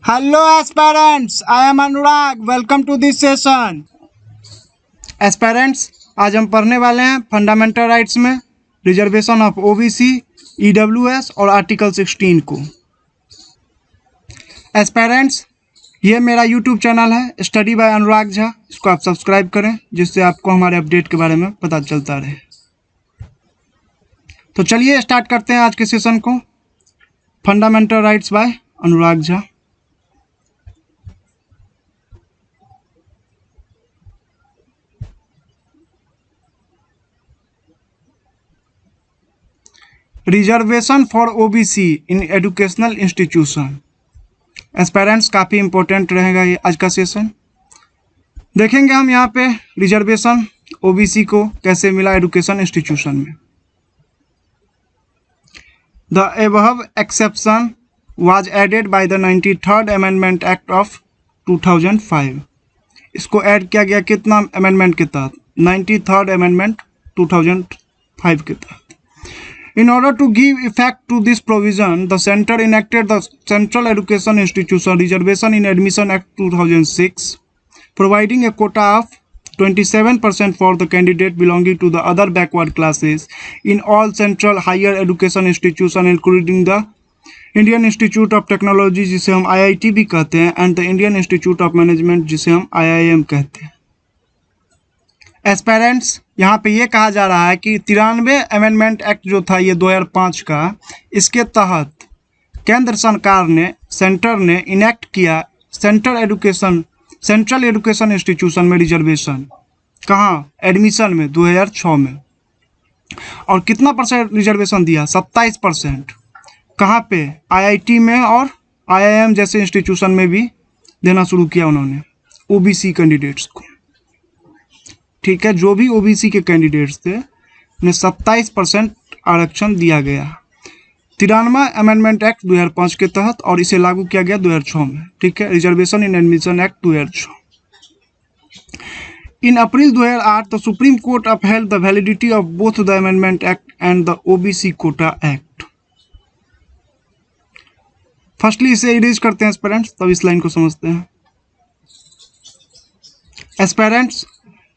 Hello aspirants, I am Anurag. Welcome to this session. Aspirants, आज हम पढ़ने वाले हैं फंडामेंटल राइट्स में रिजर्वेशन ऑफ ओबीसी, ईडब्ल्यूएस और आर्टिकल 16 को. एस्पेरेंट्स, ये मेरा यूट्यूब चैनल है स्टडी बाय अनुराग झा. इसको आप सब्सक्राइब करें जिससे आपको हमारे अपडेट के बारे में पता चलता रहे. तो चलिए स्टार्ट करते हैं आज के सेशन को. Fundamental rights by Anurag Jha. Reservation for OBC in educational institution. Aspirants, काफ़ी इंपॉर्टेंट रहेगा ये आज का सेशन. देखेंगे हम यहाँ पे रिजर्वेशन ओबीसी को कैसे मिला एजुकेशन इंस्टीट्यूशन में. The above exception was added by the 93rd amendment act of 2005. इसको ऐड किया गया कितना अमेंडमेंट के तहत? 93rd अमेंडमेंट 2005 के तहत. In order to give effect to this provision, the Center enacted the Central Education Institution Reservation in Admission Act 2006, providing a quota of 27% for the candidate belonging to the other backward classes in all central higher education institutions, including the Indian Institute of Technology, जिसे हम IIT भी कहते हैं, and the Indian Institute of Management, जिसे हम IIM कहते हैं. Aspirants, यहाँ पे ये कहा जा रहा है कि 93 अमेंडमेंट एक्ट जो था ये 2005 का, इसके तहत केंद्र सरकार ने सेंटर ने इनेक्ट किया सेंट्रल एजुकेशन इंस्टीट्यूशन में रिजर्वेशन. कहाँ? एडमिशन में 2006 में. और कितना परसेंट रिजर्वेशन दिया? 27%. कहाँ पे? IIT में और IIM जैसे इंस्टीट्यूशन में भी देना शुरू किया उन्होंने ओबीसी कैंडिडेट्स को. ठीक है, जो भी ओबीसी के कैंडिडेट्स थे उन्हें 27% आरक्षण दिया गया 93 अमेंडमेंट एक्ट 2005 के तहत, और इसे लागू किया गया 2006 में. ठीक है, reservation in admission act 2006. In April 2008 the Supreme court upheld the validity of both the amendment act and the OBC quota act. Firstly इसे इरेज करते हैं एस्पेरेंट्स, तब इस लाइन को समझते हैं. एस्पेरेंट्स,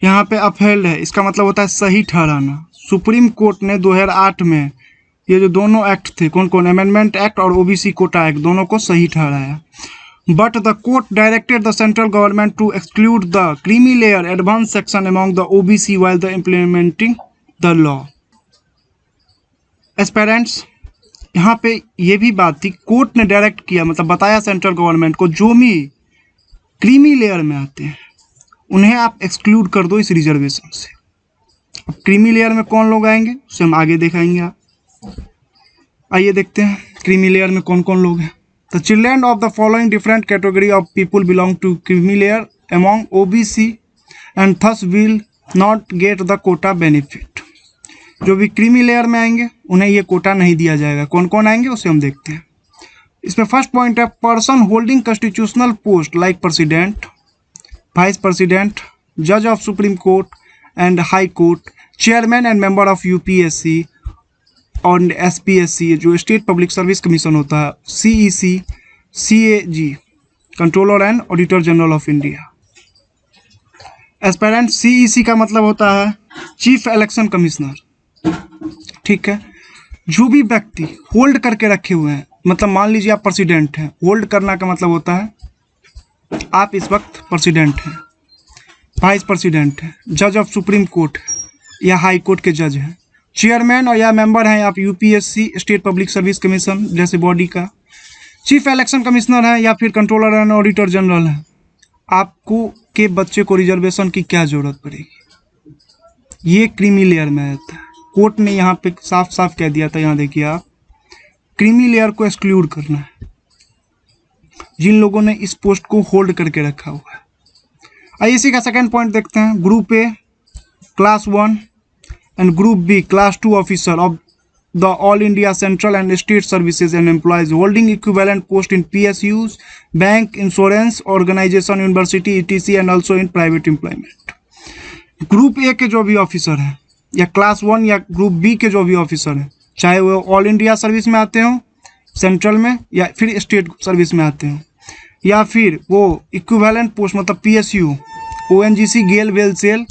यहाँ पे अपहेल्ड है, इसका मतलब होता है सही ठहराना. सुप्रीम कोर्ट ने 2008 में ये जो दोनों एक्ट थे, कौन कौन, अमेंडमेंट एक्ट और ओबीसी कोटा एक्ट, दोनों को सही ठहराया. But the court directed the central government to exclude the creamy layer advance section among the OBC while the implementing the law. Aspirants, यहाँ पे ये भी बात थी, कोर्ट ने डायरेक्ट किया, मतलब बताया सेंट्रल गवर्नमेंट को, जो भी क्रीमी लेयर में आते हैं उन्हें आप एक्सक्लूड कर दो इस रिजर्वेशन से. अब क्रीमी लेयर में कौन लोग आएंगे उसे हम आगे दिखाएंगे. आप आइए देखते हैं क्रीमी लेयर में कौन कौन लोग हैं. The children of the following different category of people belong to creamy layer among OBC and thus will not get the quota benefit. जो भी क्रीमी लेयर में आएंगे उन्हें ये कोटा नहीं दिया जाएगा. कौन कौन आएंगे उसे हम देखते हैं. इसमें फर्स्ट पॉइंट है, person holding constitutional post like president, vice president, जज of supreme court and high court, chairman and member of UPSC और एसपीएससी जो स्टेट पब्लिक सर्विस कमीशन होता है, CEC, CAG controller and auditor general of India. Aspirant, CEC का मतलब होता है chief election commissioner. ठीक है, जो भी व्यक्ति होल्ड करके रखे हुए हैं, मतलब मान लीजिए आप प्रेसिडेंट हैं, होल्ड करना का मतलब होता है आप इस वक्त प्रेसिडेंट हैं, वाइस प्रेसिडेंट हैं, जज ऑफ सुप्रीम कोर्ट या हाई कोर्ट के जज हैं, चेयरमैन और या मेंबर हैं आप UPSC state public service commission जैसे बॉडी का, चीफ इलेक्शन कमिश्नर हैं या फिर कंट्रोलर एंड ऑडिटर जनरल हैं. आपको के बच्चे को रिजर्वेशन की क्या जरूरत पड़ेगी? ये क्रीमी लेयर में आता है. कोर्ट ने यहाँ पे साफ साफ कह दिया था, यहाँ देखिए आप, क्रीमी लेयर को एक्सक्लूड करना है जिन लोगों ने इस पोस्ट को होल्ड करके रखा हुआ है. आइए इसी का सेकंड पॉइंट देखते हैं. Group A class 1 and group B class 2 officer of the all India central and state services and employees holding equivalent post in PSUs, bank, insurance organisation, university, etc and also in private employment. Group A के जो भी officer हैं या class 1 या group B के जो भी officer हैं, चाहे वो ऑल इंडिया सर्विस में आते हों, सेंट्रल में, या फिर स्टेट सर्विस में आते हों, या फिर वो इक्विवेलेंट पोस्ट मतलब PSU, ONGC, गेल, वेल, सेल।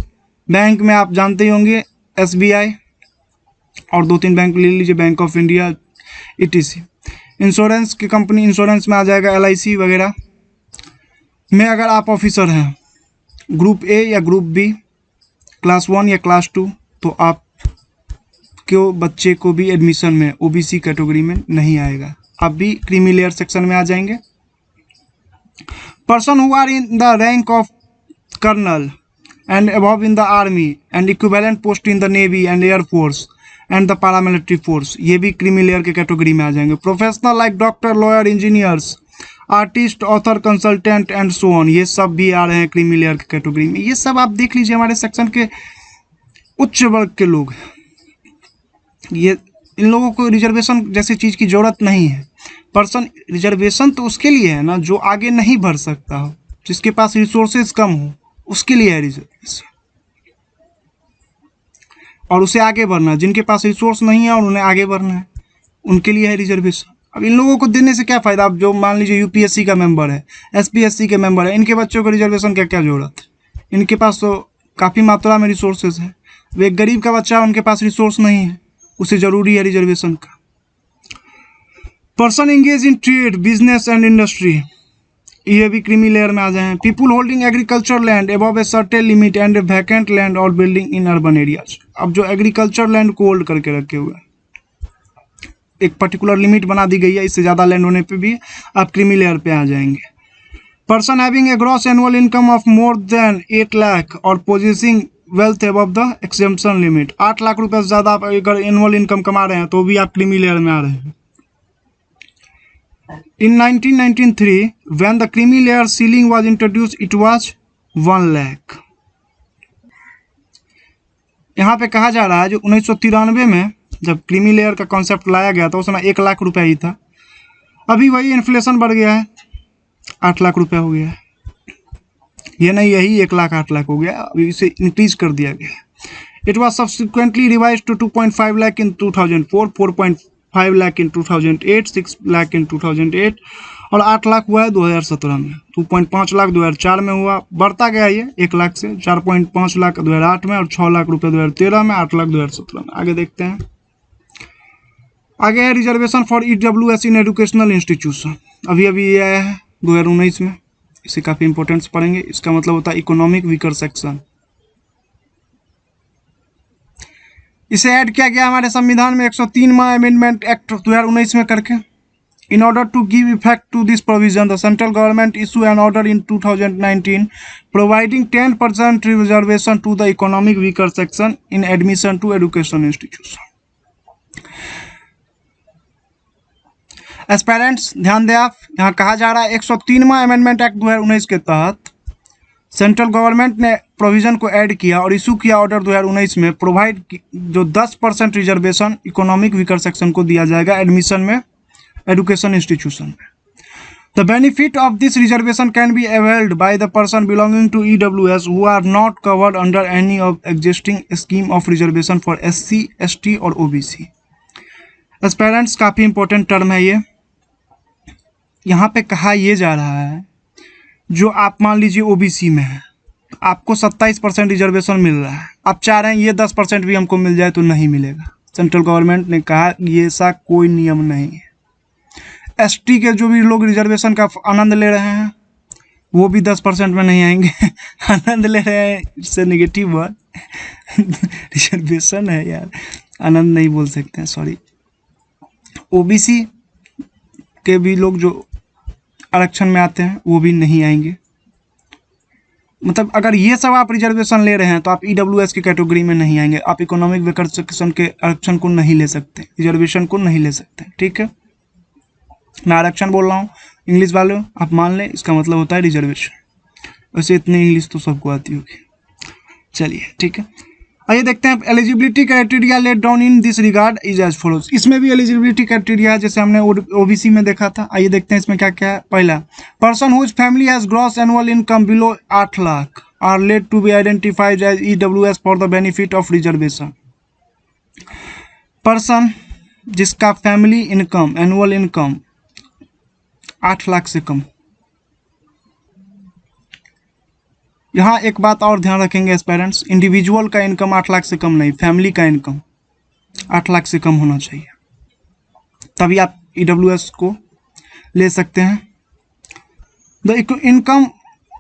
बैंक में आप जानते ही होंगे SBI और 2-3 बैंक ले लीजिए, bank of India, ETC। Insurance की कंपनी, इंश्योरेंस में आ जाएगा LIC वगैरह में। अगर आप ऑफिसर हैं ग्रुप A या ग्रुप B, क्लास 1 या क्लास 2, तो आप क्यों बच्चे को भी एडमिशन में OBC कैटेगरी में नहीं आएगा, आप भी क्रीमी लेयर सेक्शन में आ जाएंगे। Person who are in the rank of colonel and above in the army and equivalent post in the navy and air force and the paramilitary force, ये भी क्रीमी लेयर के category में आ जाएंगे। Professional like doctor, lawyer, engineers, artist, author, consultant and so on, ये सब भी आ रहे हैं क्रीमी लेयर के कैटेगरी में। ये सब आप देख लीजिए हमारे सेक्शन के उच्च वर्ग के लोग। ये इन लोगों को रिजर्वेशन जैसी चीज़ की ज़रूरत नहीं है। पर्सन रिजर्वेशन तो उसके लिए है ना जो आगे नहीं बढ़ सकता हो, जिसके पास रिसोर्सेज कम हो, उसके लिए है रिजर्वेशन। और उसे आगे बढ़ना है, जिनके पास रिसोर्स नहीं है और उन्हें आगे बढ़ना है, उनके लिए है रिजर्वेशन। अब इन लोगों को देने से क्या फ़ायदा। अब जो मान लीजिए UPSC का मेंबर है, SPSC के मेंबर है, इनके बच्चों को रिजर्वेशन क्या क्या ज़रूरत है। इनके पास तो काफ़ी मात्रा में रिसोर्सेज है। अब एक गरीब का बच्चा है, उनके पास रिसोर्स नहीं है, उसे ज़रूरी है रिजर्वेशन का। Person engage in trade, business and industry, ये भी क्रीमी लेयर में आ जाए। People holding agriculture land above a certain limit and vacant land और बिल्डिंग इन अर्बन एरियाज। अब जो एग्रीकल्चर लैंड को होल्ड करके रखे हुए हैं, एक पर्टिकुलर लिमिट बना दी गई है, इससे ज़्यादा लैंड होने पे भी आप क्रीमी लेयर पे आ जाएंगे। Person having a gross annual income of more than 8 lakh और possessing wealth above the exemption limit, 8 lakh rupees से ज़्यादा आप अगर एनुअल इनकम कमा रहे हैं तो भी आप क्रीमी लेयर में आ रहे हैं। In 1993, when the creamy layer ceiling was introduced, it was 1 lakh। यहाँ पे कहा जा रहा है जो 1993 में जब क्रीमी लेयर का कॉन्सेप्ट लाया गया था उस समय 1 लाख रुपया ही था। अभी वही इन्फ्लेशन बढ़ गया है, 8 लाख रुपया हो गया है। ये नहीं, यही 1 लाख 8 लाख हो गया, अभी इसे इंक्रीज कर दिया गया। It was subsequently revise to 2.5 lakh in 2004, 4.5 lakh in 2008, 6 lakh in 2008 और 8 लाख हुआ है 2017 में। 2.5 लाख 2004 में हुआ, बढ़ता गया ये 1 लाख से 4.5 लाख 2008 में और 6 लाख रुपए 2013 में, 8 लाख 2017 में। आगे देखते हैं। आगे है reservation for EWS in educational institution, अभी अभी ये आया है 2019 में, इसे काफ़ी इंपॉर्टेंस पढ़ेंगे। इसका मतलब होता है इकोनॉमिक वीकर सेक्शन। इसे ऐड किया गया हमारे संविधान में 103वां अमेंडमेंट एक्ट 2019 में करके। In order to give effect to this provision, the central government issued an order in 2019 providing 10% reservation to the economic weaker section in admission to education institution. Aspirants ध्यान दें आप, यहाँ कहा जा रहा है 103वां अमेंडमेंट एक्ट 2019 के तहत सेंट्रल गवर्नमेंट ने प्रोविज़न को ऐड किया और इशू किया ऑर्डर 2019 में, प्रोवाइड जो 10% रिजर्वेशन इकोनॉमिक वीकर सेक्शन को दिया जाएगा एडमिशन में एजुकेशन इंस्टीट्यूशन में। The benefit of this reservation can be availed by the person belonging to EWS who are not covered under any of existing scheme of reservation for SC, ST और OBC। Aspirants काफ़ी important term है ये। यहाँ पे कहा यह जा रहा है जो आप मान लीजिए OBC में है, आपको 27% रिजर्वेशन मिल रहा है, आप चाह रहे हैं ये 10% भी हमको मिल जाए, तो नहीं मिलेगा। सेंट्रल गवर्नमेंट ने कहा ये ऐसा कोई नियम नहीं है। ST के जो भी लोग रिजर्वेशन का आनंद ले रहे हैं वो भी 10% में नहीं आएंगे। आनंद ले रहे हैं, इससे नेगेटिव वर्ड रिजर्वेशन है यार, आनंद नहीं बोल सकते हैं, सॉरी। OBC के भी लोग जो आरक्षण में आते हैं वो भी नहीं आएंगे। मतलब अगर ये सब आप रिजर्वेशन ले रहे हैं तो आप EWS की कैटेगरी में नहीं आएंगे, आप इकोनॉमिक वीकर सेक्शन के आरक्षण को नहीं ले सकते, रिजर्वेशन को नहीं ले सकते। ठीक है, मैं आरक्षण बोल रहा हूँ, इंग्लिश वाले आप मान लें इसका मतलब होता है रिजर्वेशन। वैसे इतनी इंग्लिश तो सबको आती होगी। चलिए ठीक है, आइए देखते हैं eligibility criteria let down in this regard is as follows. इसमें भी एलिजिबिलिटी क्राइटेरिया है जैसे हमने OBC में देखा था। आइए देखते हैं इसमें क्या क्या है। पहला, person whose family has gross annual income below 8 lakh are let to be identified as EWS for the benefit of reservation. Person जिसका family income annual income 8 lakh से कम, यहाँ एक बात और ध्यान रखेंगे एस्पायरेंट्स, इंडिविजुअल का इनकम 8 लाख से कम नहीं, फैमिली का इनकम 8 लाख से कम होना चाहिए, तभी आप EWS को ले सकते हैं। The income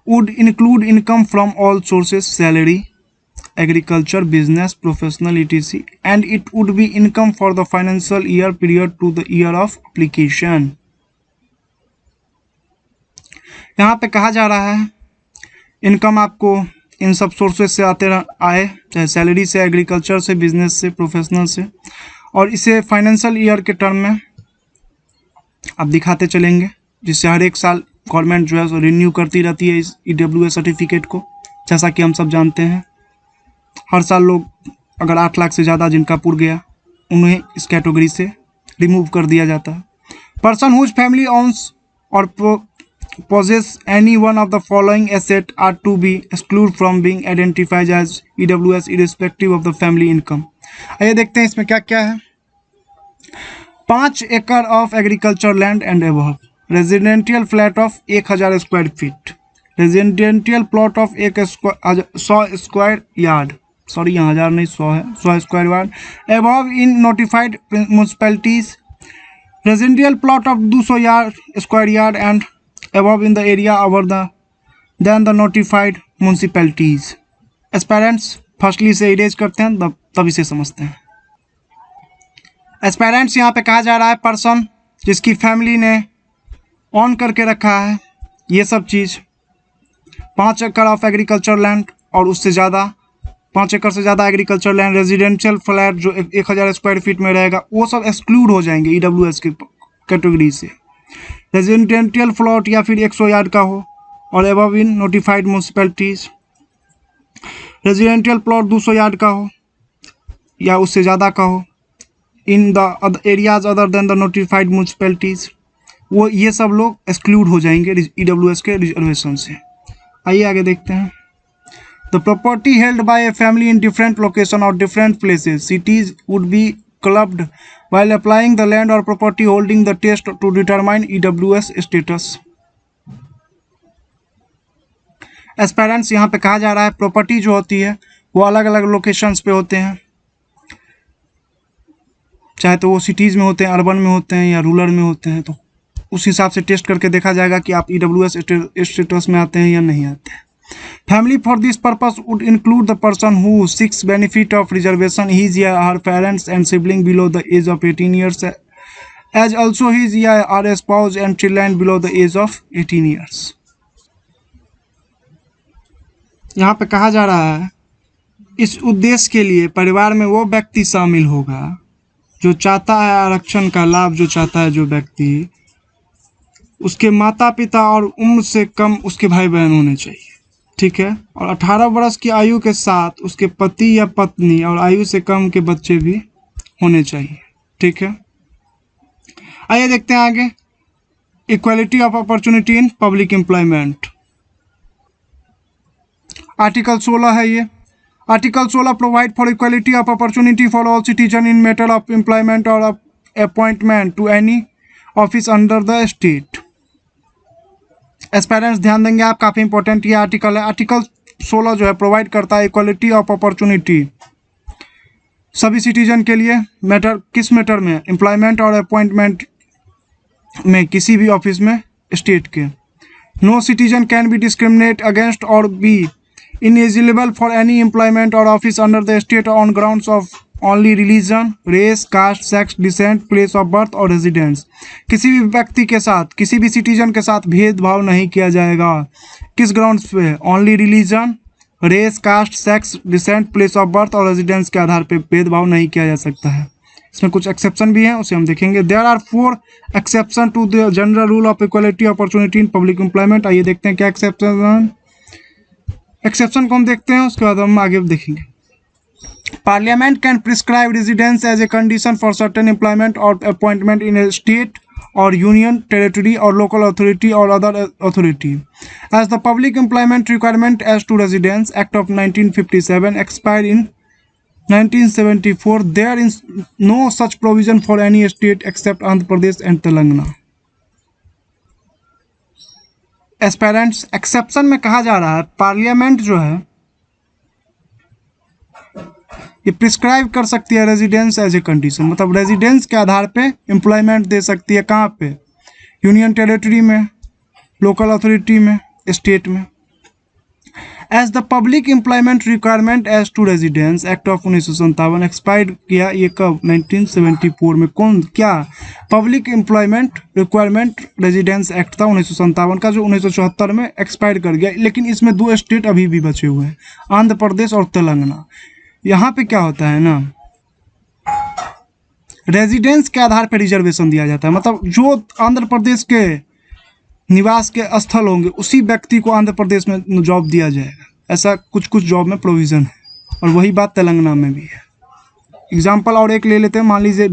would include income from all sources, salary, agriculture, business, professional, etc. and it would be income for the financial year period to the year of application. यहाँ पे कहा जा रहा है इनकम आपको इन सब सोर्सेज से आए, चाहे सैलरी से, एग्रीकल्चर से, बिजनेस से, प्रोफेशनल से, और इसे फाइनेंशियल ईयर के टर्म में आप दिखाते चलेंगे, जिससे हर एक साल गवर्नमेंट जो है रिन्यू करती रहती है इस EWS सर्टिफिकेट को, जैसा कि हम सब जानते हैं। हर साल लोग अगर 8 लाख से ज़्यादा जिनका पुर गया उन्हें इस कैटेगरी से रिमूव कर दिया जाता है। पर्सन हुज फैमिली ओन्स और possess any one of the following assets are to be excluded from being identified as EWS irrespective of the family income. आइए देखते हैं इसमें क्या क्या है। 5 एकड़ of agriculture land and above, residential flat of 1000 square feet, residential plot of 100 square yard, sorry यहाँ 1000 नहीं 100 है, 100 square yard above in notified municipalities, residential plot of 200 square yard and above in the area over than the notified municipalities. Aspirants firstly से erase करते हैं तब इसे समझते हैं। एस्पायरेंट्स यहाँ पे कहा जा रहा है पर्सन जिसकी फैमिली ने ऑन करके रखा है ये सब चीज़, 5 एकड़ ऑफ एग्रीकल्चर लैंड और उससे ज़्यादा, 5 एकड़ से ज़्यादा एग्रीकल्चर लैंड, रेजिडेंशियल फ्लैट जो 1000 स्क्वायर फीट में रहेगा, वो सब एक्सक्लूड हो जाएंगे EWS की कैटेगरी से। रेजिडेंशियल प्लॉट या फिर 100 यार्ड का हो और above in notified municipalities, residential plot 200 yard का हो या उससे ज़्यादा का हो in the areas other than the notified municipalities, वो ये सब लोग एक्सक्लूड हो जाएंगे EWS के रिजर्वेशन से। आइए आगे देखते हैं। The property held by a family in different location और different places cities would be clubbed while applying the land or property holding the test to determine EWS status. Aspirants यहाँ पे कहा जा रहा है प्रॉपर्टी जो होती है वो अलग अलग लोकेशंस पे होते हैं, चाहे तो वो सिटीज़ में होते हैं, अर्बन में होते हैं या रूरल में होते हैं, तो उस हिसाब से टेस्ट करके देखा जाएगा कि आप EWS स्टेटस में आते हैं या नहीं आते हैं। Family for this purpose would include the person who seeks benefit of reservation, his or her parents and sibling below the age of 18 years, as also his or her spouse and children below the age of 18 years. यहाँ पे कहा जा रहा है इस उद्देश्य के लिए परिवार में वो व्यक्ति शामिल होगा जो चाहता है आरक्षण का लाभ, जो चाहता है जो व्यक्ति, उसके माता पिता और उम्र से कम उसके भाई बहन होने चाहिए, ठीक है, और 18 वर्ष की आयु के साथ उसके पति या पत्नी और आयु से कम के बच्चे भी होने चाहिए, ठीक है। आइए देखते हैं आगे। Equality of opportunity in public employment, article 16 है ये। Article 16 provide for equality of opportunity for all citizen in matter of employment और appointment to any office under the state. Aspirants ध्यान देंगे आप, काफ़ी इंपॉर्टेंट ये आर्टिकल है। आर्टिकल 16 जो है प्रोवाइड करता है इक्वालिटी ऑफ अपॉर्चुनिटी सभी सिटीजन के लिए, मैटर किस मैटर में, एम्प्लॉयमेंट और अपॉइंटमेंट में, किसी भी ऑफिस में स्टेट के। No citizen can be discriminate against और be ineligible for any employment और office under the state on grounds of only religion, race, caste, sex, descent, place of birth और residence. किसी भी व्यक्ति के साथ, किसी भी सिटीजन के साथ भेदभाव नहीं किया जाएगा। किस ग्राउंड्स पे? Only religion, race, caste, sex, descent, place of birth और रेजिडेंस के आधार पे भेदभाव नहीं किया जा सकता है। इसमें कुछ एक्सेप्शन भी हैं, उसे हम देखेंगे। There are 4 exception to the general rule of equality opportunity in public employment. आइए देखते हैं क्या एक्सेप्शन को हम देखते हैं, उसके बाद हम आगे देखेंगे। Parliament can prescribe residence as a condition for certain employment or appointment in a state or union territory or local authority or other authority. As the Public Employment Requirement as to Residence Act of 1957 expired in 1974, there is no such provision for any state except Andhra Pradesh and Telangana. Aspirants exception में कहा जा रहा है parliament जो है ये prescribe कर सकती है रेजिडेंस एज ए कंडीशन, मतलब रेजिडेंस के आधार पे एम्प्लॉयमेंट दे सकती है। कहाँ पे? यूनियन टेरिटरी में, लोकल अथॉरिटी में, स्टेट में। As the public employment requirement as to residence act of 1957 expired किया। ये कब? 1974 में। कौन क्या? Public employment requirement residence act था 1957 का, जो 1974 में एक्सपायर कर गया। लेकिन इसमें 2 स्टेट अभी भी बचे हुए हैं, आंध्र प्रदेश और तेलंगाना। यहाँ पे क्या होता है ना, रेजिडेंस के आधार पर रिजर्वेशन दिया जाता है, मतलब जो आंध्र प्रदेश के निवास के स्थल होंगे उसी व्यक्ति को आंध्र प्रदेश में जॉब दिया जाएगा। ऐसा कुछ कुछ जॉब में प्रोविज़न है, और वही बात तेलंगाना में भी है। एग्जाम्पल और एक ले लेते हैं, मान लीजिए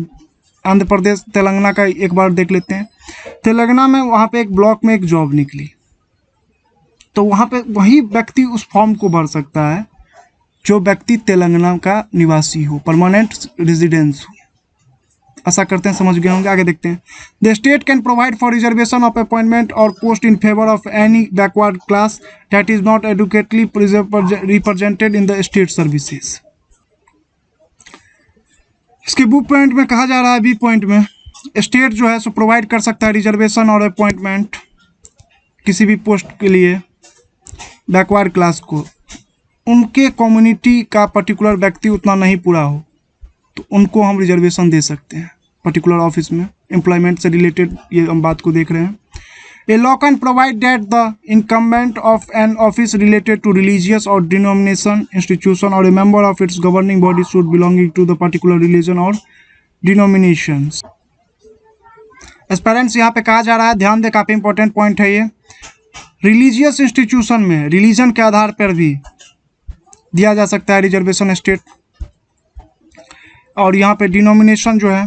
आंध्र प्रदेश तेलंगाना का एक बार देख लेते हैं। तेलंगाना में वहाँ पे एक ब्लॉक में एक जॉब निकली, तो वहाँ पे वही व्यक्ति उस फॉर्म को भर सकता है जो व्यक्ति तेलंगाना का निवासी हो, परमानेंट रेजिडेंस हो। ऐसा करते हैं, समझ गए होंगे। आगे देखते हैं। The state can provide for reservation of appointment और post in favour of any backward class that is not adequately represented in the state services. इसके बी पॉइंट में कहा जा रहा है, बी पॉइंट में स्टेट जो है सो प्रोवाइड कर सकता है रिजर्वेशन और अपॉइंटमेंट किसी भी पोस्ट के लिए बैकवर्ड क्लास को। उनके कम्युनिटी का पर्टिकुलर व्यक्ति उतना नहीं पूरा हो तो उनको हम रिजर्वेशन दे सकते हैं पर्टिकुलर ऑफिस में। एम्प्लॉयमेंट से रिलेटेड ये हम बात को देख रहे हैं। A law can provide that the incumbent of an office related to religious और डिनोमिनेशन इंस्टीट्यूशन और a member of its governing body should belonging to the particular religion और डिनोमिनेशन। एस्पेरेंट्स यहाँ पे कहा जा रहा है, ध्यान दे, काफ़ी इंपॉर्टेंट पॉइंट है ये। रिलीजियस इंस्टीट्यूशन में रिलीजन के आधार पर भी दिया जा सकता है रिजर्वेशन स्टेट। और यहाँ पे डिनोमिनेशन जो है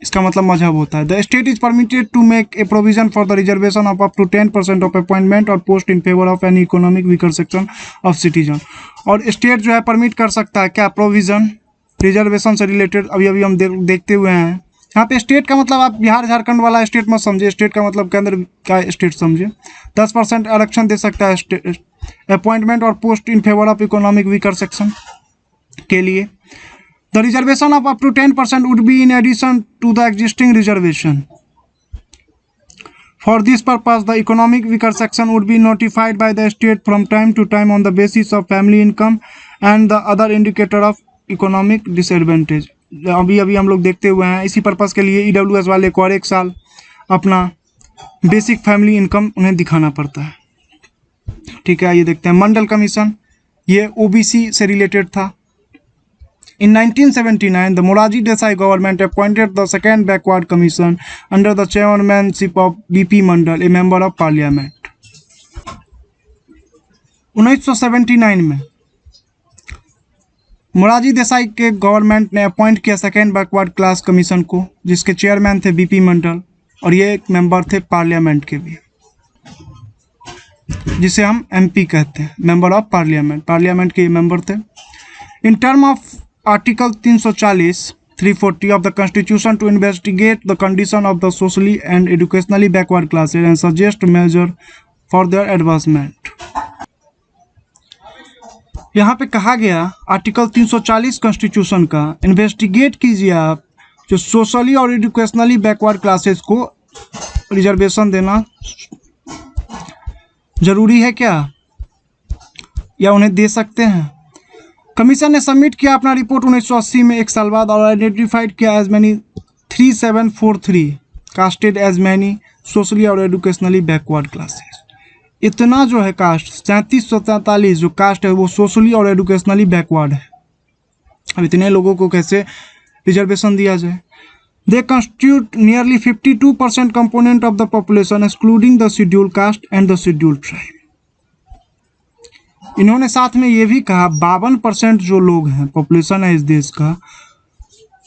इसका मतलब मजहब होता है। The state is permitted to make a provision for the reservation of up to 10% of appointment और post in favour of any economic weaker section of citizen. और स्टेट जो है परमिट कर सकता है क्या? प्रोविजन रिजर्वेशन से रिलेटेड। अभी अभी हम देखते हुए हैं। यहाँ पे स्टेट का मतलब आप बिहार झारखंड वाला स्टेट मत समझे, स्टेट का मतलब केंद्र का स्टेट समझे। 10% आरक्षण दे सकता है स्टेट अपॉइंटमेंट और post in favour of economic weaker section के लिए। The reservation of up to 10% would be in addition to the existing reservation. For this purpose, the economic weaker section would be notified by the state from time to time on the basis of family income and the other indicator of economic disadvantage. अभी अभी हम लोग देखते हुए हैं, इसी purpose के लिए EWS वाले को हर एक साल अपना बेसिक फैमिली इनकम उन्हें दिखाना पड़ता है। ठीक है, ये देखते हैं। मंडल कमीशन ये OBC से रिलेटेड था। In 1979, the Morarji Desai government appointed the second backward commission under the chairmanship of BP Mandal, a member of parliament. 1979 में मोरारजी देसाई के गवर्नमेंट ने अपॉइंट किया सेकेंड बैकवर्ड क्लास कमीशन को, जिसके चेयरमैन थे BP मंडल, और ये एक मेंबर थे पार्लियामेंट के भी, जिसे हम MP कहते हैं, मेंबर ऑफ पार्लियामेंट। पार्लियामेंट के मेंबर थे। In term of Article 340 of the Constitution to investigate the condition of the socially and educationally backward classes and suggest measure for their advancement. यहाँ पे कहा गया आर्टिकल 340 कॉन्स्टिट्यूशन का, investigate कीजिए आप जो सोशली और एजुकेशनली बैकवर्ड क्लासेस को रिजर्वेशन देना जरूरी है क्या, या उन्हें दे सकते हैं। कमीशन ने सबमिट किया अपना रिपोर्ट 1980 में, एक साल बाद, और आइडेंटिफाइड किया as many 3743 casted as many socially और एजुकेशनली बैकवर्ड क्लासेस। इतना जो है कास्ट 3743 जो कास्ट है वो सोशली और एजुकेशनली बैकवर्ड है। अब इतने लोगों को कैसे रिजर्वेशन दिया जाए? दे constitute nearly 52% component of the population excluding the schedule caste and the schedule tribe. इन्होंने साथ में ये भी कहा 52% जो लोग हैं पॉपुलेशन है इस देश का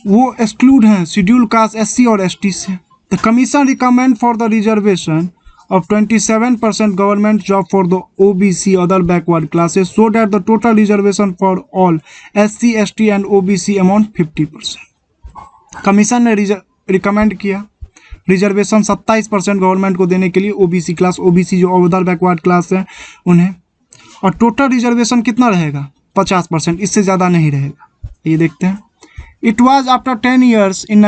वो एक्सक्लूड हैं शेड्यूल कास्ट SC और ST से। The commission recommend for the reservation of 27% government job for the OBC other backward classes so that the total reservation for all SC, ST and OBC amount 50%। Commission ने recommend किया reservation 27% government को देने के लिए OBC class, OBC जो other backward class है उन्हें। और टोटल रिजर्वेशन कितना रहेगा? 50%, इससे ज़्यादा नहीं रहेगा। ये देखते हैं। It was after 10 years in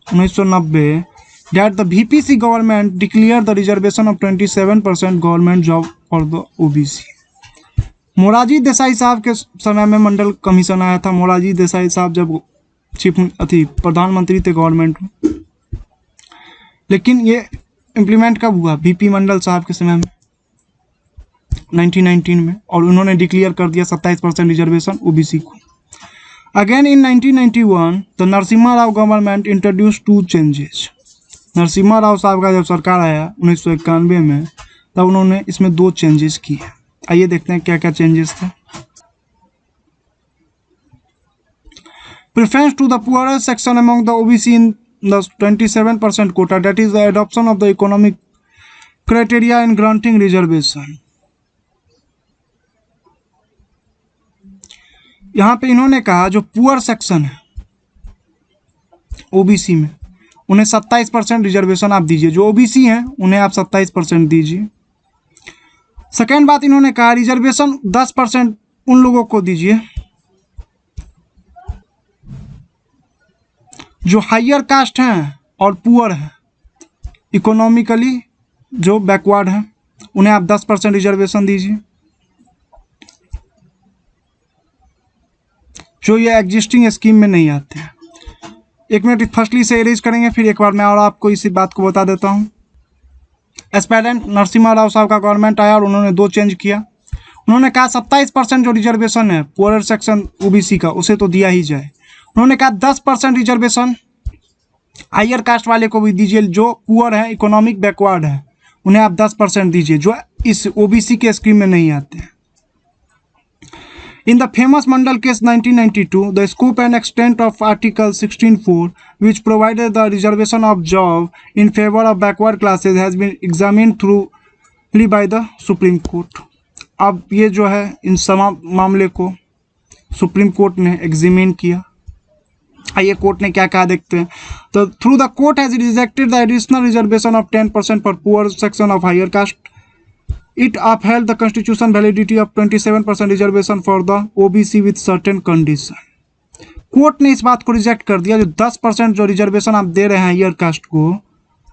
1990 that the VPC government declared the reservation of 27% government job for the OBC. Morarji Desai साहब के समय में मंडल कमीशन आया था। मोरारजी देसाई साहब जब प्रधानमंत्री थे गवर्नमेंट में, लेकिन ये इम्प्लीमेंट कब हुआ? VP मंडल साहब के समय में 1919 में, और उन्होंने डिक्लेयर कर दिया 27% रिजर्वेशन ओबीसी को। Again in 1991 the Narasimha Rao government introduce 2 changes. Narasimha Rao साहब का जब सरकार आया 1991 में, तब उन्होंने इसमें 2 चेंजेस किए। आइए देखते हैं क्या क्या चेंजेस थे। Preference to the poor section among the OBC in the 27% quota, that is the adoption of the economic criteria in granting reservation. यहाँ पे इन्होंने कहा जो पुअर सेक्शन है ओबीसी में, उन्हें 27% रिजर्वेशन आप दीजिए। जो ओबीसी हैं उन्हें आप 27% दीजिए। सेकेंड बात इन्होंने कहा रिजर्वेशन 10% उन लोगों को दीजिए जो हायर कास्ट हैं और पुअर हैं, इकोनॉमिकली जो बैकवर्ड हैं, उन्हें आप 10% रिजर्वेशन दीजिए। जो ये एग्जिस्टिंग स्कीम में नहीं आते हैं। एक मिनट फर्स्टली से इरेज करेंगे, फिर एक बार मैं और आपको इसी बात को बता देता हूँ। एस्पायरेंट नरसिम्हा राव साहब का गवर्नमेंट आया और उन्होंने 2 चेंज किया। उन्होंने कहा 27% जो रिजर्वेशन है पुअर सेक्शन ओबीसी का, उसे तो दिया ही जाए। उन्होंने कहा 10% रिजर्वेशन हायर कास्ट वाले को भी दीजिए। जो पुअर है, इकोनॉमिक बैकवर्ड है, उन्हें आप 10% दीजिए, जो इस ओबीसी के स्कीम में नहीं आते हैं। In the famous Mandal case 1992, the scope and extent of Article 16(4), which provided the reservation of job in favor of backward classes, has been examined thoroughly by the Supreme Court. अब ये जो है इन मामले को सुप्रीम कोर्ट ने examine किया। आइए court ने क्या कहा देखते हैं। तो through the court has rejected the additional reservation of 10% for poor section of higher caste. It upheld the constitution validity of 27% reservation for the OBC with certain condition. Court ने इस बात को रिजेक्ट कर दिया जो 10% जो रिजर्वेशन आप दे रहे हैं हायर कास्ट को,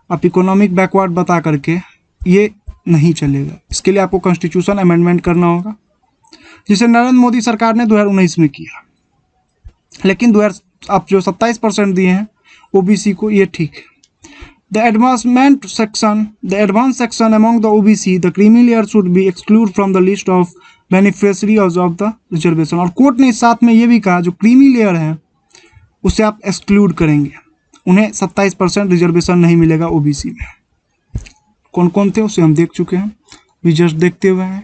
आप इकोनॉमिक बैकवर्ड बता करके, ये नहीं चलेगा। इसके लिए आपको कॉन्स्टिट्यूशन अमेंडमेंट करना होगा, जिसे नरेंद्र मोदी सरकार ने 2019 में किया। लेकिन आप जो 27% दिए हैं ओबीसी को, ये ठीक है। The advanced section among the OBC, the creamy layer should be excluded from the list of beneficiaries of the reservation. और कोर्ट ने इस साथ में ये भी कहा जो क्रीमी लेयर है उसे आप एक्सक्लूड करेंगे, उन्हें 27% रिजर्वेशन नहीं मिलेगा ओबीसी में। कौन कौन थे उसे हम देख चुके हैं, भी जस्ट देखते हुए हैं।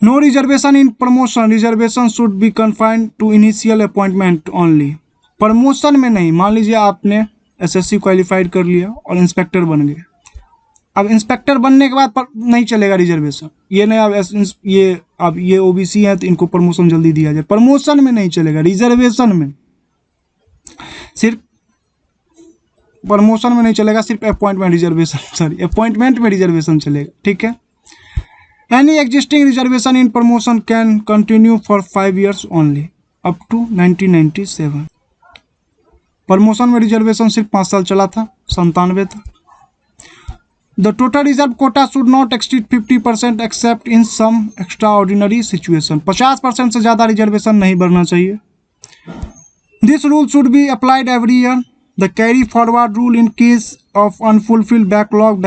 No reservation in promotion, reservation should be confined to initial appointment only. Promotion में नहीं। मान लीजिए आपने एसएससी क्वालिफाइड कर लिया और इंस्पेक्टर बन गए। अब इंस्पेक्टर बनने के बाद नहीं चलेगा रिजर्वेशन, ये नहीं अब ये ओबीसी है तो इनको प्रमोशन जल्दी दिया जाए। प्रमोशन में नहीं चलेगा, रिजर्वेशन में सिर्फ, प्रमोशन में नहीं चलेगा, सिर्फ अपॉइंटमेंट में रिजर्वेशन चलेगा। ठीक है। Any existing reservation in promotion can continue for 5 years only up to 1997। Promotion में रिजर्वेशन सिर्फ 5 साल चला था, 97 तक। The total reserve quota should not exceed 50% except in some extraordinary situation. 50% से ज़्यादा रिजर्वेशन नहीं बढ़ना चाहिए। This rule should be applied every year. The carry forward rule in case of unfulfilled backlog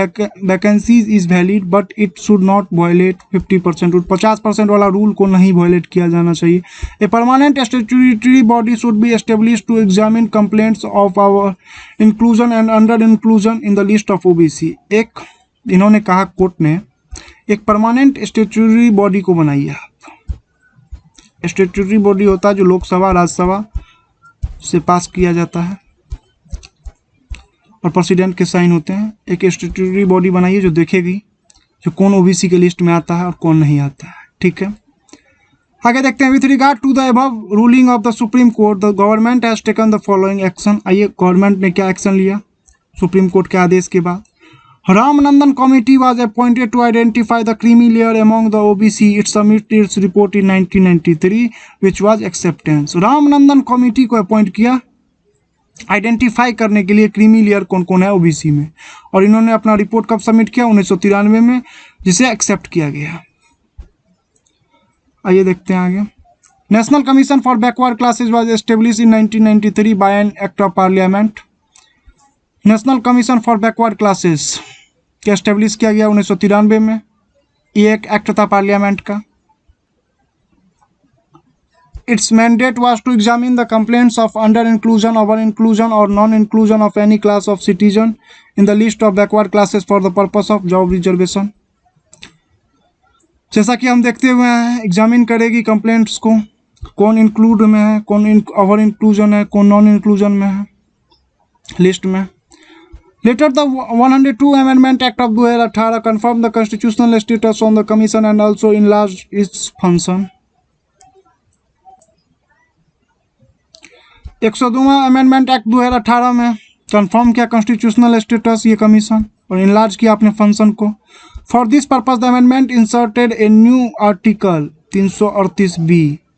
vacancies is valid but it should not violate 50% rule. 50% वाला rule को नहीं violate किया जाना चाहिए। A permanent statutory body should be establish to examine complaints of over inclusion and under inclusion in the list of OBC. एक इन्होंने कहा court ने, एक परमानेंट स्टैट्यूटरी बॉडी को बनाइए आप। स्टैट्यूटरी बॉडी होता है जो लोकसभा राज्यसभा से पास किया जाता है और प्रेसिडेंट के साइन होते हैं। एक स्टैट्यूटरी बॉडी बनाइए जो देखेगी जो कौन ओबीसी के लिस्ट में आता है और कौन नहीं आता है। ठीक है। आगे देखते हैं। With regard to the above ruling of the Supreme Court the government has taken the following action. आइए गवर्नमेंट ने क्या एक्शन लिया। सुप्रीम कोर्ट के आदेश के बाद। Ramnandan committee was appointed to identify the creamy layer among the OBC. It submitted its report in 1993 which was acceptance. Ramnandan committee को appoint किया आइडेंटिफाई करने के लिए क्रीमी लेयर कौन कौन है ओबीसी में, और इन्होंने अपना रिपोर्ट कब सबमिट किया? 1993 में, जिसे एक्सेप्ट किया गया। आइए देखते हैं आगे। National Commission for Backward Classes was establish in 1993 by an act of Parliament. National Commission for Backward Classes के एस्टेब्लिश किया गया 1993 में। ये एक एक्ट था पार्लियामेंट का। Its mandate was to examine the complaints of under inclusion, over inclusion और non inclusion of any class of citizen in the list of backward classes for the purpose of job reservation. जैसा कि हम देखते हुए हैं, examine करेगी complaints को, कौन इंक्लूड में है, कौन ओवर इंक्लूजन है, कौन नॉन इंक्लूजन में है लिस्ट में। Later the 102 amendment act of 2018 confirmed the constitutional status on the commission and also enlarged its function। 102वां अमेंडमेंट एक्ट 2018 में कंफर्म किया कॉन्स्टिट्यूशनल स्टेटस ये कमीशन, और इनलार्ज किया अपने फंक्शन को। For this purpose the amendment inserted a new article 338B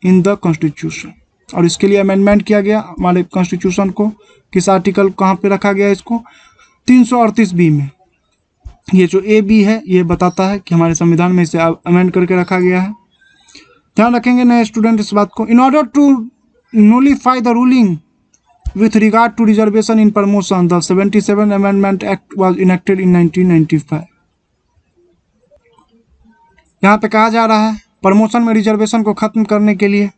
in the constitution. और इसके लिए अमेंडमेंट किया गया हमारे कॉन्स्टिट्यूशन को। किस आर्टिकल कहाँ पे रखा गया इसको? 338B में। ये जो AB है ये बताता है कि हमारे संविधान में इसे अमेंड करके रखा गया है। ध्यान रखेंगे नए स्टूडेंट इस बात को। In order to nullify the ruling with regard to reservation in promotion, the 77 Amendment Act was enacted in 1995। यहाँ पे कहा जा रहा है प्रमोशन में रिजर्वेशन को खत्म करने के लिए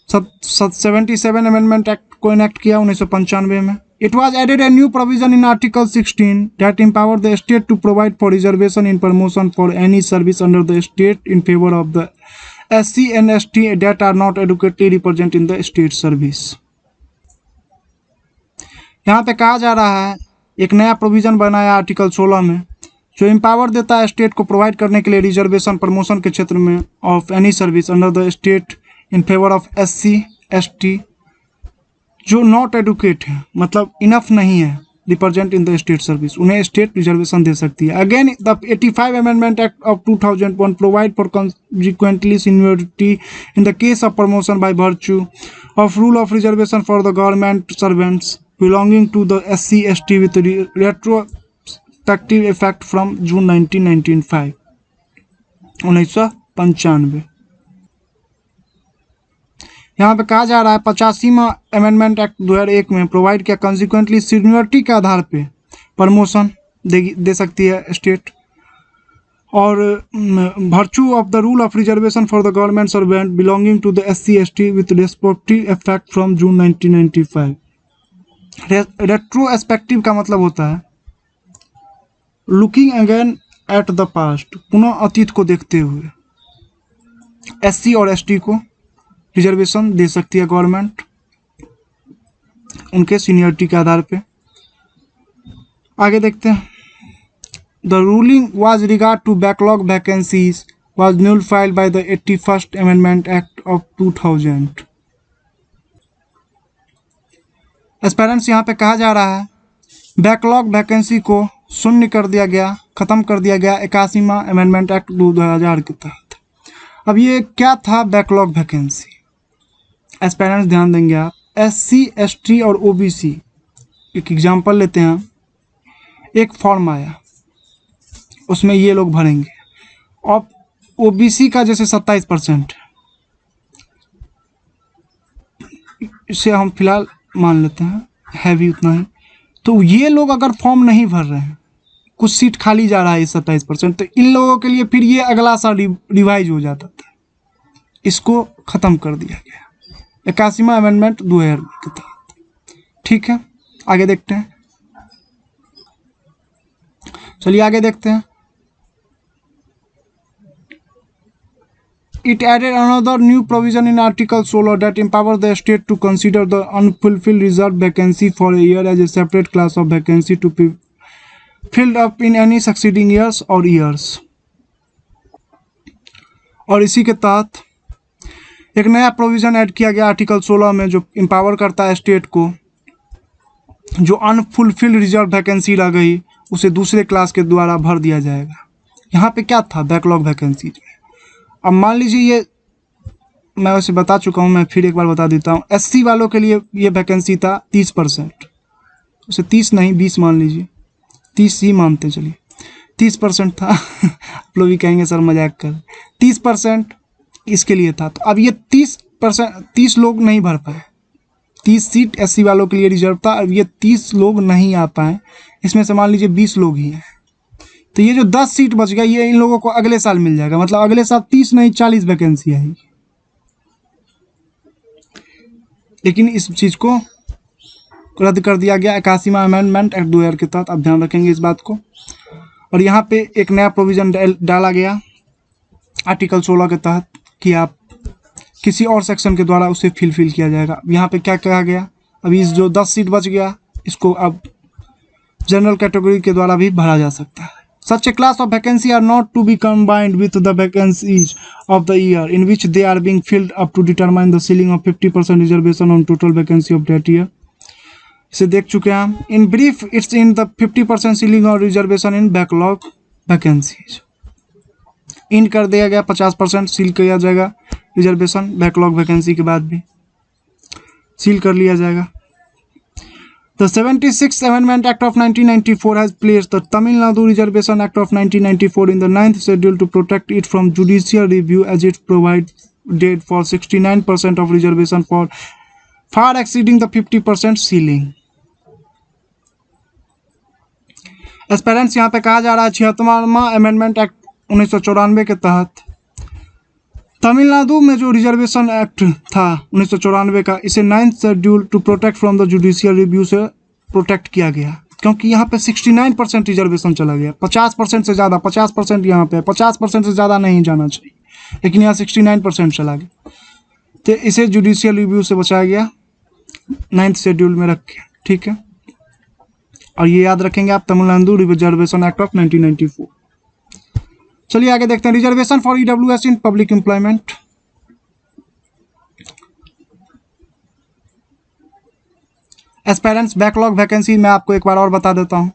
77 अमेंडमेंट एक्ट को इनेक्ट किया 1995 में। It was added a new provision in Article 16 that empowered the state to provide for reservation in promotion for any service under the state in favor of the SC and ST that are not adequately represented in the state service। यहाँ पे कहा जा रहा है एक नया provision बनाया article 16 में, जो एम्पावर देता है स्टेट को प्रोवाइड करने के लिए रिजर्वेशन प्रमोशन के क्षेत्र में of any service under the state in favour of SC ST जो नॉट एडुकेट है, मतलब इनफ नहीं है represent in the state service, उन्हें स्टेट रिजर्वेशन दे सकती है। Again the 85 amendment act of 2001 provide for consequently seniority in the case of promotion by virtue of rule of reservation for the government servants belonging to the SC ST with retrospective effect from June 1995। यहाँ पे कहा जा रहा है 85वां amendment act 2001 में provide किया consequently seniority के आधार पे प्रमोशन दे सकती है स्टेट, और virtue of the rule of reservation for the government servant belonging to the SC ST with respective effect from June 1995। Retrospective का मतलब होता है looking again at the past, पुनः अतीत को देखते हुए SC और ST को रिजर्वेशन दे सकती है गवर्नमेंट उनके सीनियरिटी के आधार पे। आगे देखते हैं। The ruling was regard to backlog vacancies was nullified by the 81st amendment act of 2000। Aspirants यहाँ पे कहा जा रहा है बैकलॉग वैकेंसी को शून्य कर दिया गया, खत्म कर दिया गया 81वां अमेंडमेंट एक्ट 2000 के तहत। अब ये क्या था बैकलॉग वैकेंसी? एस्पेरेंट्स ध्यान देंगे आप। SC ST और OBC, एक एग्जांपल लेते हैं। एक फॉर्म आया, उसमें ये लोग भरेंगे, और OBC का जैसे 27% इसे हम फिलहाल मान लेते हैं, है भी उतना ही। तो ये लोग अगर फॉर्म नहीं भर रहे हैं, कुछ सीट खाली जा रहा है 27%, तो इन लोगों के लिए फिर ये अगला साल रिवाइज हो जाता था। इसको ख़त्म कर दिया गया 81वां अमेंडमेंट 2000 के तहत। ठीक है, आगे देखते हैं। चलिए आगे देखते हैं। It added another new provision in Article 16 that empowers the state to consider the unfulfilled reserved vacancy for a year as a separate class of vacancy to be filled up in any succeeding years or years। और इसी के तहत एक नया provision add किया गया article 16 में, जो एम्पावर करता है स्टेट को जो अनफुलफिल्ड रिजर्व वैकेंसी रह गई उसे दूसरे क्लास के द्वारा भर दिया जाएगा। यहाँ पे क्या था, बैकलॉग वैकेंसी। अब मान लीजिए ये मैं वैसे बता चुका हूँ, मैं फिर एक बार बता देता हूँ। एससी वालों के लिए ये वैकेंसी था 30%, उसे 30 नहीं 20 मान लीजिए, 30 ही मानते चलिए, 30% था। आप लोग भी कहेंगे सर मजाक कर, 30% इसके लिए था। तो अब ये 30%, 30 लोग नहीं भर पाए, 30 सीट एससी वालों के लिए रिजर्व था। अब ये 30 लोग नहीं आ पाए, इसमें से मान लीजिए 20 लोग ही हैं, तो ये जो 10 सीट बच गया ये इन लोगों को अगले साल मिल जाएगा। मतलब अगले साल 30 नहीं 40 वैकेंसी आएगी। लेकिन इस चीज़ को रद्द कर दिया गया 81वां अमेंडमेंट एक्ट 2000 के तहत, आप ध्यान रखेंगे इस बात को। और यहाँ पे एक नया प्रोविज़न डाला गया आर्टिकल 16 के तहत कि आप किसी और सेक्शन के द्वारा उसे फिल किया जाएगा। यहाँ पे क्या कहा गया, अभी इस जो 10 सीट बच गया इसको अब जनरल कैटेगरी के द्वारा भी भरा जा सकता है। Such a class of vacancy are not to be combined with the vacancies of the year in which they are being filled up to determine the ceiling of 50% reservation on total vacancy of that year. इसे देख चुके हैं हम। In brief, it's in the 50% ceiling or reservation in backlog vacancies. इन कर दिया गया 50% seal किया जाएगा रिजर्वेशन, बैकलॉग वैकेंसी के बाद भी सील कर लिया जाएगा। The 76th Amendment Act of 1994 has placed the Tamil Nadu Reservation Act of 1994 in the 9th schedule to protect it from judicial review, as it provided for 69% of reservation for far exceeding the 50% ceiling. Aspirants यहाँ पे कहा जा रहा है 76वां amendment act 1994 के तहत तमिलनाडु में जो रिजर्वेशन एक्ट था 1994 का, इसे 9th schedule to protect from the judicial review से प्रोटेक्ट किया गया, क्योंकि यहाँ पे 69% रिजर्वेशन चला गया। 50% से ज़्यादा, 50% यहाँ पे 50% से ज़्यादा नहीं जाना चाहिए, लेकिन यहाँ 69% चला गया, तो इसे जुडिशियल रिव्यू से बचाया गया, 9th शेड्यूल में रख के। ठीक है, और ये याद रखेंगे आप, तमिलनाडु रिजर्वेशन एक्ट ऑफ 1994। चलिए आगे देखते हैं, reservation for EWS in public employment. Aspirants backlog vacancy मैं आपको एक बार और बता देता हूं।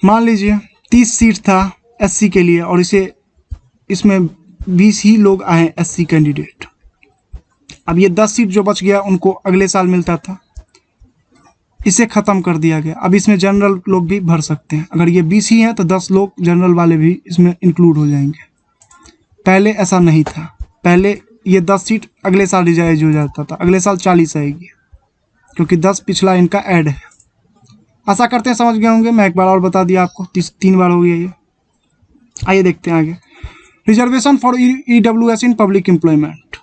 मान लीजिए 30 सीट था एससी के लिए और इसमें 20 ही लोग आए एससी कैंडिडेट। अब ये 10 सीट जो बच गया उनको अगले साल मिलता था, इसे ख़त्म कर दिया गया। अब इसमें जनरल लोग भी भर सकते हैं, अगर ये 20 ही हैं तो 10 लोग जनरल वाले भी इसमें इंक्लूड हो जाएंगे। पहले ऐसा नहीं था, पहले ये 10 सीट अगले साल रिजाइज हो जाता था, अगले साल 40 आएगी, क्योंकि 10 पिछला इनका ऐड है। आशा करते हैं समझ गए होंगे, मैं एक बार और बता दिया आपको, 3 बार हो गया ये। आइए देखते हैं आगे, reservation for EWS in public employment.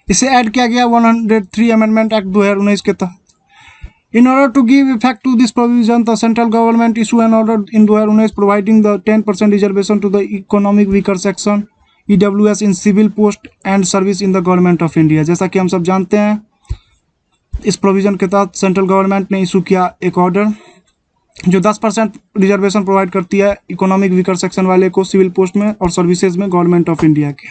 इसे ऐड किया गया 103 अमेंडमेंट एक्ट 2019 के तहत। In order to give effect to this provision the central government issue an order in 2019 providing the 10% reservation to the economic weaker section EWS in civil post and service in the Government of India. जैसा कि हम सब जानते हैं, इस provision के तहत central government ने इशू किया एक ऑर्डर जो 10% रिजर्वेशन प्रोवाइड करती है इकोनॉमिक वीकर सेक्शन वाले को सिविल पोस्ट में और सर्विसेज में गवर्नमेंट ऑफ इंडिया के।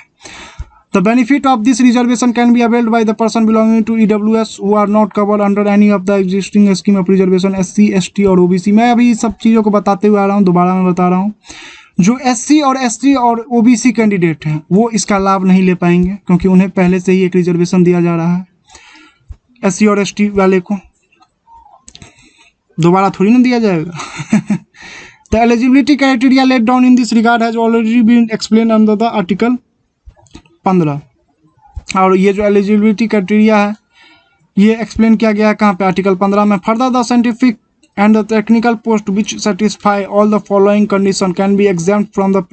The benefit of this reservation can be availed by the person belonging to EWS who are not covered under any of the existing scheme of reservation SC, ST और OBC। मैं अभी सब चीज़ों को बताते हुए आ रहा हूँ, दोबारा मैं बता रहा हूँ, जो SC और ST और OBC कैंडिडेट हैं वो इसका लाभ नहीं ले पाएंगे, क्योंकि उन्हें पहले से ही एक रिजर्वेशन दिया जा रहा है। SC और ST वाले को दोबारा थोड़ी ना दिया जाएगा। The eligibility criteria laid down in this regard has already been explained under the article 15। और ये जो एलिजिबिलिटी क्राइटेरिया है ये एक्सप्लेन किया गया है कहाँ पे, आर्टिकल 15 में। Further the scientific and the technical post which satisfy all the following condition can be exempt from the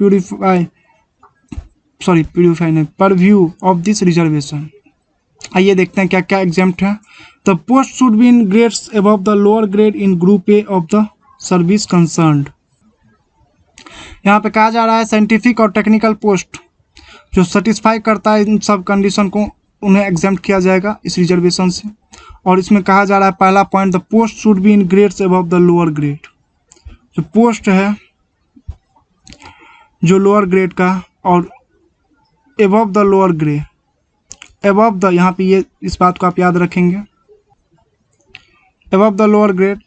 purview of this reservation. आइए देखते हैं क्या क्या एग्जाम्प्ट है। The post should be in grades above the lower grade in group A of the service concerned. यहाँ पे कहा जा रहा है साइंटिफिक और टेक्निकल पोस्ट जो सेटिस्फाई करता है इन सब कंडीशन को, उन्हें एग्जाम्प्ट किया जाएगा इस रिजर्वेशन से। और इसमें कहा जा रहा है पहला point, the post should be in grades above the lower grade. जो पोस्ट है जो लोअर ग्रेड का और above the lower grade, above the, यहाँ पे ये इस बात को आप याद रखेंगे, above the lower grade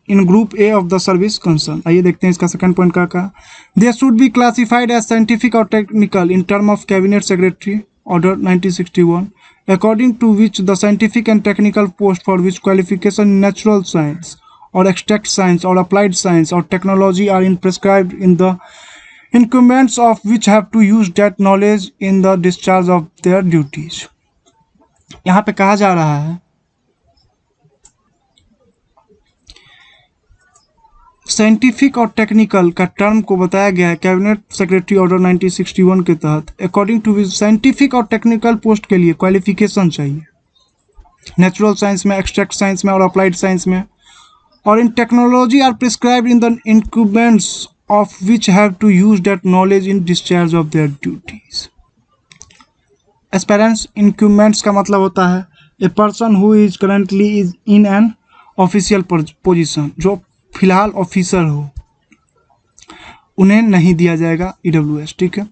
in group A of the service concern। आइए देखते हैं इसका सेकंड पॉइंट क्या कहा। They should be classified as scientific or technical in term of cabinet secretary order 1961, according to which the scientific and technical post for which qualification in natural science or extract science or applied science or technology are in prescribed in the incumbents of which have to use that knowledge in the discharge of their duties। यहाँ पे कहा जा रहा है scientific और technical का term को बताया गया है कैबिनेट सेक्रेटरी ऑर्डर 1961 के तहत, अकॉर्डिंग टू विच साइंटिफिक और टेक्निकल पोस्ट के लिए क्वालिफिकेशन चाहिए नेचुरल साइंस में, एक्सट्रैक्ट साइंस में और अप्लाइड साइंस में, और in technology are prescribed in the incumbents of which have to use that knowledge in discharge of their duties. Aspirants incumbents का मतलब होता है a person who is currently is in an official position, जो फिलहाल officer हो, उन्हें नहीं दिया जाएगा EWS। ठीक है।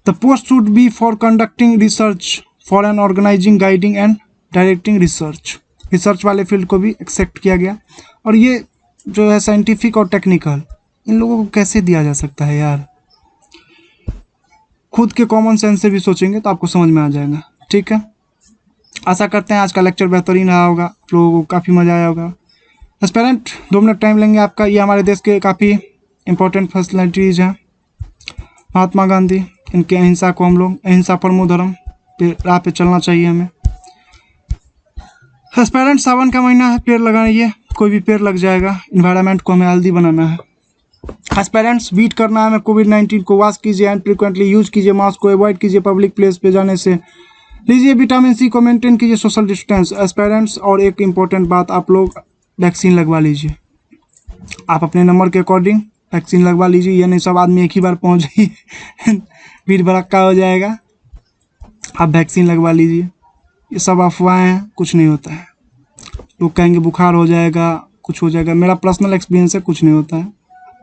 The post should be for conducting research for an organising, guiding and directing research. Research वाले फील्ड को भी एक्सेप्ट किया गया। और ये जो है साइंटिफिक और टेक्निकल, इन लोगों को कैसे दिया जा सकता है यार, खुद के कॉमन सेंस से भी सोचेंगे तो आपको समझ में आ जाएगा। ठीक है। आशा करते हैं आज का लेक्चर बेहतरीन रहा होगा, आप लोगों को काफ़ी मज़ा आया होगा। एस्पेरेंट 2 मिनट टाइम लेंगे आपका। ये हमारे देश के काफ़ी इंपॉर्टेंट फैसिलिटीज़ हैं। महात्मा गांधी, इनके अहिंसा को हम लोग, अहिंसा परमो धर्म पे राह पे चलना चाहिए हमें। एस्पेरेंट सावन का महीना है, पेड़ लगाइए, कोई भी पेड़ लग जाएगा। इन्वायरमेंट को हमें हेल्दी बनाना है। एस्पेरेंट्स बीट करना है हमें कोविड-19 को। वॉश कीजिए एंड फ्रिक्वेंटली यूज कीजिए, मास्क को अवॉइड कीजिए पब्लिक प्लेस पे जाने से, लीजिए विटामिन सी को मेंटेन कीजिए, सोशल डिस्टेंस। एस्पेरेंट्स और एक इम्पोर्टेंट बात, आप लोग वैक्सीन लगवा लीजिए। आप अपने नंबर के अकॉर्डिंग वैक्सीन लगवा लीजिए, ये नहीं सब आदमी एक ही बार पहुंच जाइए भीड़ भड़क्का हो जाएगा। आप वैक्सीन लगवा लीजिए, ये सब अफवाहें हैं, कुछ नहीं होता है। लोग कहेंगे बुखार हो जाएगा, कुछ हो जाएगा, मेरा पर्सनल एक्सपीरियंस है, कुछ नहीं होता है।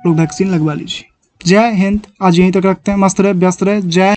लोग वैक्सीन लगवा लीजिए। जय हिंद। आज यहीं तक रखते हैं। मस्त रहे, व्यस्त रहे। जय